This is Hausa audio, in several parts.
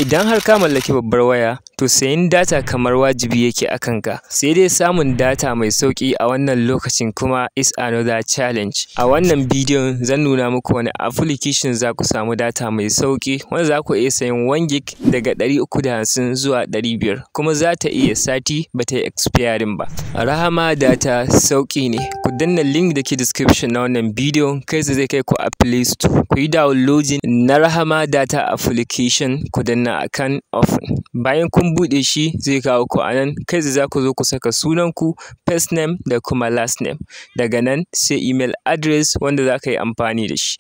Idan har ka mallaki babbar waya, to sayen data kamar wajibi yake a kanka. Sai dai samun data mai sauƙi a wannan lokacin kuma is another challenge. A wannan bidiyon zan nuna muku wani application za ku samu data mai sauƙi wanda za ku iya sayen 1 gig daga 350 zuwa 500 kuma za ta iya sati ba ta yi expiring ba. Rahama data sauƙi ne. Ku danna link da ke description na wannan bidiyon kai zai kai ku Play Store. Ku yi downloading na Rahama data application ku danna akan open. Bayan kun buɗe shi zai kawo ku anan kai za ku zo ku saka sunanku, first name da kuma last name. Daga nan sai email address wanda za ka yi amfani da shi.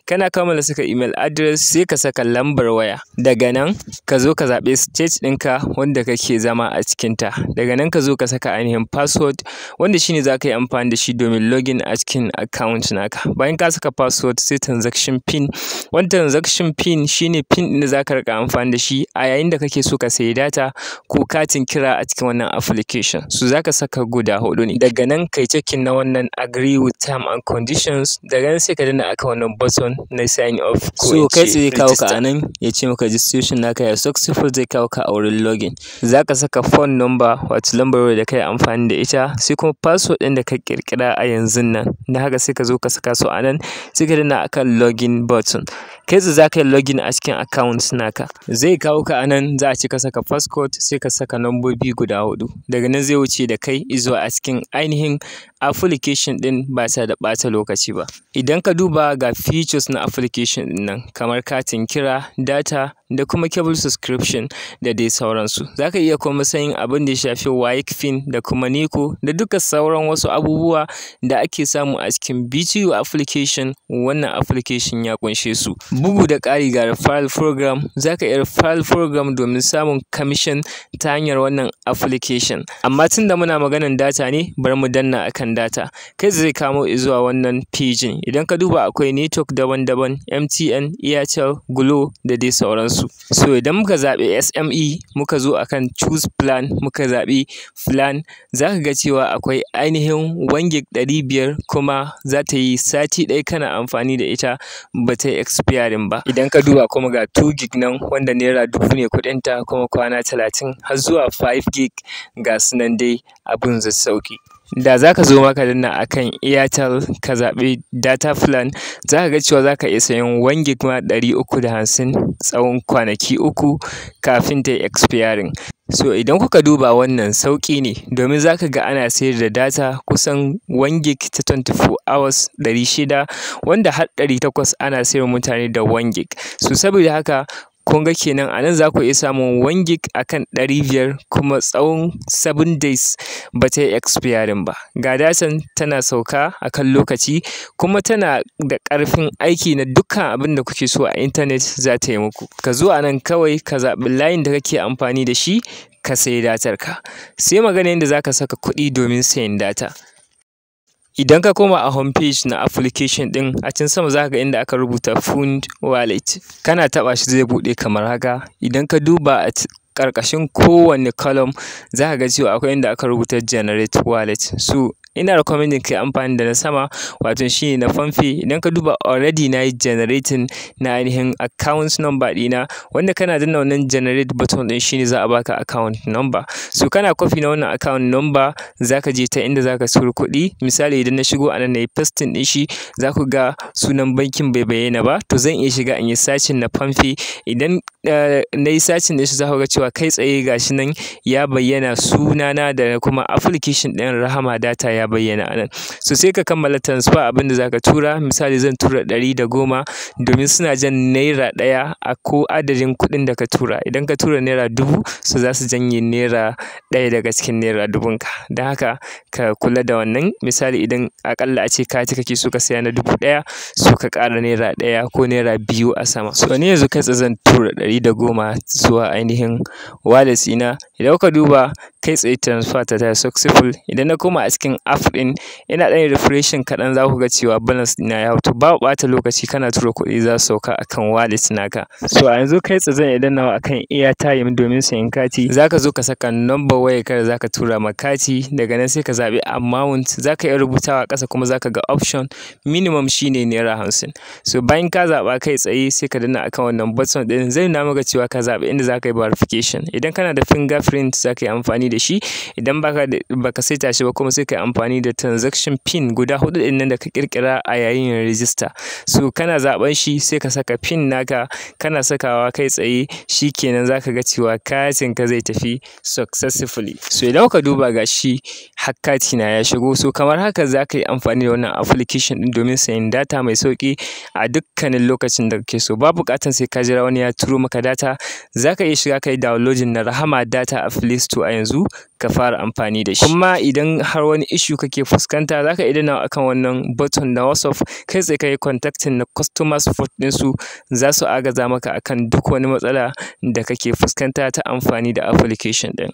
Kana kammala saka email address sai ka saka lambar waya. Daga nan ka zo ka zaɓi state ɗinka wanda kake zama a cikinta. Daga nan ka zo ka saka ainihin password wanda shine za ka yi amfani da shi domin login a cikin account naka. Bayan ka saka password sai transaction pin. Wannan transaction pin shine pin ɗin da za ka riƙa amfani da shi a yayin da kake so ka sayi data ko katin kira a cikin wannan application. So za ka saka guda 4 ne. Daga nan kai checking na wannan agree with term and conditions. Daga nan sai ka danna akan wannan button na sign off. So kai zai kawo ka anan ya ce maka registration naka ya successful, zai kawo ka a wurin login. Za ka saka phone number wato lambar da kai amfani da ita sai kuma password ɗin da ka ƙirƙira a yanzun nan. Da haka sai ka zo ka saka su anan sai ka danna akan login button. Kai za ka yi login a cikin account naka. Zai kawo ka anan za a ce ka saka passcode sai ka saka lambobi guda 4. Daga nan zai wuce da kai zuwa a cikin ainihin application ɗin ba tare da ɓata lokaci ba. Idan ka duba ga features na application ɗin nan kamar katin kira, data da kuma cable subscription da dai sauransu. Za ka iya kuma sayin abin da ya shafi WiFi da kuma NICO da duka sauran wasu abubuwa da ake samu a cikin BTU application. Wannan application ya ƙunshe su. Bugu da ƙari ga referral program, za ka iya referral program domin samun commission ta hanyar wannan application. Amma tunda muna maganan data ne, bari mu danna akan data. Kai zai kamo zuwa wannan page. Idan ka duba akwai network daban-daban, MTN, Airtel, Glo da dai sauransu. So idan muka zaɓi SME muka zo akan choose plan muka zaɓi plan, za ka ga cewa akwai ainihin 1 gig 500 kuma za ta yi sati ɗaya kana amfani da ita ba ta yi expiring ba. Idan ka duba kuma ga 2 gig nan wanda naira 1000 ne kuɗinta kuma kwana 30 har zuwa 5 gig ga su nan dai abun zai sauƙi. Da za ka zo maka danna akan Airtel ka zaɓi data plan, za ka ga cewa za ka iya sayan 1 gig ma 350 tsawon kwanaki 3 kafin ta yi expiring. So idan kuka duba wannan sauƙi ne domin za ka ga ana sayar da data kusan 1 gig ta 24 hours 600 wanda har 800 ana sayar mutane da 1 gig. So saboda haka kun ga kenan a nan za ku iya samun 1 gig akan 500 kuma tsawon 7 days ba ta yi expiring ba. Ga datan tana sauka akan lokaci kuma tana da ƙarfin aiki na dukkan abin da kuke so a internet za ta yi muku. Ka zo a nan kawai ka zaɓi layin da kake amfani da shi ka sayi datar ka. Sai magana yadda za ka saka kuɗi domin sayen data. Idan ka koma a home page na application ɗin, a can sama za ka ga inda aka rubuta fund wallet. Kana taɓa shi zai buɗe kamar haka. Idan ka duba a ƙarƙashin kowane column za ka ga cewa akwai inda aka rubuta generate wallet. So ina recommending kai amfani da na sama wato shi ne na famfe. Idan ka duba already na yi generating na ainihin account number ɗina wanda kana danna wannan generate button ɗin shi ne za a baka account number. So kana copy na wannan account number za ka je ta inda za ka tura kuɗi. Misali idan na shigo a nan na yi pasting ɗin shi za ku ga sunan bankin bai bayyana ba, to zan iya shiga in yi searching na famfe. Idan na yi searching ɗin shi za ku ga cewa kai tsaye gashi nan ya bayyana sunana da kuma application ɗin Rahama data ya bayyana a nan. So sai ka kammala transfer abin da za ka tura. Misali zan tura 110 domin suna jan naira 1 a ko adadin kuɗin da ka tura. Idan ka tura naira 1000 so za su janye naira 1 daga cikin naira 1000 ka. Don haka ka kula da wannan. Misali idan aƙalla a ce kati kake so ka saya na 1000 so ka ƙara naira 1 ko naira 2 a sama. So ni yanzu kai tsaye zan tura 110 zuwa ainihin wallet ɗina. Idan kuka duba kai tsaye transfer ta successful. Idan na koma a cikin app ɗin ina ɗan refreshing kaɗan za ku ga cewa balance ɗina ya hau. To babu ɓata lokaci kana tura kuɗi za su sauka akan wallet naka. So a yanzu kai tsaye zan iya dannawa akan airtime domin sayan kati. Za ka zo ka saka number wayar ka da za ka tura ma kati, daga nan sai ka zaɓi amount, za ka iya rubutawa ƙasa kuma za ka ga option minimum shine naira 50. So bayan ka zaɓa kai tsaye sai ka danna akan wannan button ɗin, zai nuna maka cewa ka zaɓi inda za ka yi verification. Idan kana da fingerprint za ka yi amfani da shi, idan baka saita shi ba kuma sai ka yi amfani da transaction pin guda 4 ɗin nan da ka ƙirƙira a yayin register. So kana zaɓan shi sai ka saka pin naka, kana sakawa kai tsaye shikenan za ka ga cewa katin ka zai tafi successfully. So idan ka duba ga shi har kati na ya shigo. So kamar haka za ka yi amfani da wannan application ɗin domin sayen data mai sauƙi a dukkanin lokacin da kake so. Babu buƙatar sai ka jira wani ya turo maka data, za ka iya shiga ka yi downloading na Rahama data a Play Store a yanzu ka fara amfani da shi. Kuma idan har wani issue kake fuskanta za ka iya dannawa akan wannan button na WhatsApp, kai tsaye ka yi contacting na customer support ɗinsu, za su agaza maka akan duk wani matsala da kake fuskanta ta amfani da application ɗin.